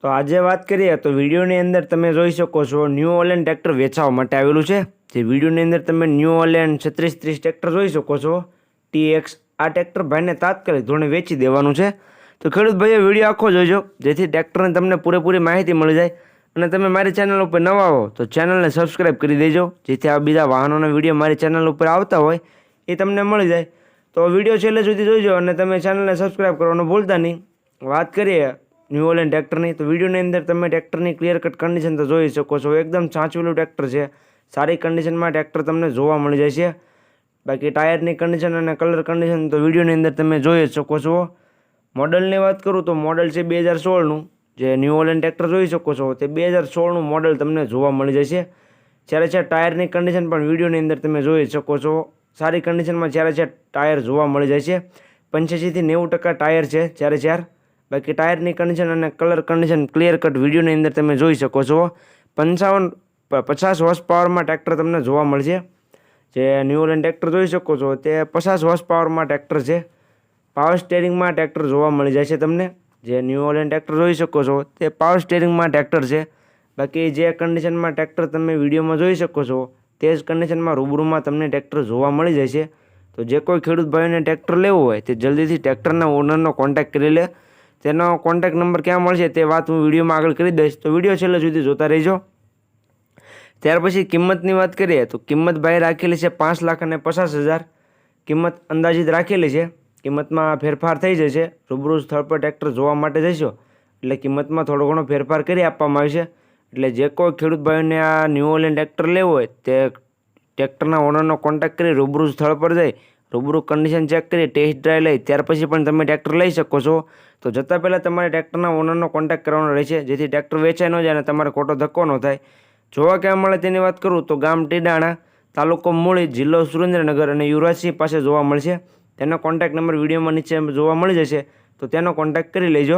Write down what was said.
તો આજે વાત કરીએ તો વિડીયોની અંદર તમે જોઈ શકો છો ન્યૂ હોલેન્ડ ટ્રેક્ટર વેચવા માટે આવેલું છે। જે વિડીયોની અંદર તમે ન્યૂ હોલેન્ડ 3630 ટ્રેક્ટર જોઈ શકો છો TX। આ ટ્રેક્ટર ભાઈને તાત્કાલિક ધોરણે વેચી દેવાનું છે। તો ખેડૂત ભાઈઓ વિડીયો આખો જોજો જેથી ટ્રેક્ટરની તમને પૂરેપૂરી માહિતી મળી જાય। અને તમે મારી ચેનલ ઉપર નવા હો તો ચેનલને સબસ્ક્રાઈબ કરી દેજો જેથી આ બીજા વાહનોના વિડીયો મારી ચેનલ ઉપર આવતા હોય એ તમને મળી જાય। તો વિડીયો છેલ્લે સુધી જોઈજો અને તમે ચેનલને સબસ્ક્રાઈબ કરવાનું ભૂલતા નહીં। વાત કરીએ ન્યૂ હોલેન્ડ ટ્રેક્ટરની તો વિડીયોની અંદર તમે ટ્રેક્ટરની ક્લિયર કટ કન્ડિશન તો જોઈ શકો છો। એકદમ સાચવેલું ટ્રેક્ટર છે, સારી કન્ડિશનમાં ટ્રેક્ટર તમને જોવા મળી જાય છે। બાકી ટાયરની કન્ડિશન અને કલર કન્ડિશન તો વિડીયોની અંદર તમે જોઈ જ શકો છો। મોડલની વાત કરું તો મોડલ છે 2016નું। જે ન્યૂ હોલેન્ડ ટ્રેક્ટર જોઈ શકો છો તે 2016નું મોડલ તમને જોવા મળી જશે। જ્યારે છે ટાયરની કન્ડિશન પણ વિડીયોની અંદર તમે જોઈ શકો છો, સારી કન્ડિશનમાં જ્યારે છે ટાયર જોવા મળી જાય છે। 85થી 90% ટાયર છે જ્યારે ચાર। બાકી ટાયરની કન્ડિશન અને કલર કન્ડિશન ક્લિયર કટ વિડીયોની અંદર તમે જોઈ શકો છો। 50 હોર્સ પાવરમાં ટ્રેક્ટર તમને જોવા મળશે। જે ન્યૂ હોલેન્ડ ટ્રેક્ટર જોઈ શકો છો તે 50 હોર્સ પાવરમાં ટ્રેક્ટર છે। પાવર સ્ટેરિંગમાં ટ્રેક્ટર જોવા મળી જાય છે તમને। જે ન્યૂ હોલેન્ડ ટ્રેક્ટર જોઈ શકો છો તે પાવર સ્ટેરિંગમાં ટ્રેક્ટર છે। બાકી જે કન્ડિશનમાં ટ્રેક્ટર તમે વિડીયોમાં જોઈ શકો છો તે જ કન્ડિશનમાં રૂબરૂમાં તમને ટ્રેક્ટર જોવા મળી જાય છે। તો જે કોઈ ખેડૂત ભાઈઓને ટ્રેક્ટર લેવું હોય તે જલ્દીથી ટ્રેક્ટરના ઓનરનો કોન્ટેક્ટ કરી લે। તેનો કોન્ટેક્ટ નંબર ક્યાં મળશે તે વાત હું વિડીયોમાં આગળ કરી દઈશ, તો વિડીયો છેલ્લે સુધી જોતા રહેજો। ત્યાર પછી કિંમતની વાત કરીએ તો કિંમત ભાઈ રાખેલી છે 5,50,000 કિંમત અંદાજિત રાખેલી છે। કિંમતમાં ફેરફાર થઈ જશે। રૂબરૂ સ્થળ પર ટ્રેક્ટર જોવા માટે જશો એટલે કિંમતમાં થોડો ઘણો ફેરફાર કરી આપવામાં આવશે। એટલે જે કોઈ ખેડૂત ભાઈઓને આ ન્યૂ હોલેન્ડ ટ્રેક્ટર લેવું હોય તે ટ્રેક્ટરના ઓનરનો કોન્ટેક્ટ કરી રૂબરૂ સ્થળ પર જઈ રૂબરૂ કન્ડિશન ચેક કરી ટેસ્ટ ડ્રાઈવ લઈ ત્યાર પછી પણ તમે ટ્રેક્ટર લઈ શકો છો। તો જતાં પહેલાં તમારે ટ્રેક્ટરના ઓનરનો કોન્ટેક્ટ કરવાનો રહેશે જેથી ટ્રેક્ટર વેચાઈ ન જાય અને તમારે ખોટો ધક્કો ન થાય। જોવા ક્યાં મળે તેની વાત કરું તો ગામ ટીડાણા, તાલુકો મૂળી, જિલ્લો સુરેન્દ્રનગર અને યુવરાજસિંહ પાસે જોવા મળશે। તેનો કોન્ટેક્ટ નંબર વિડીયોમાં નીચે જોવા મળી જશે, તો તેનો કોન્ટેક્ટ કરી લેજો।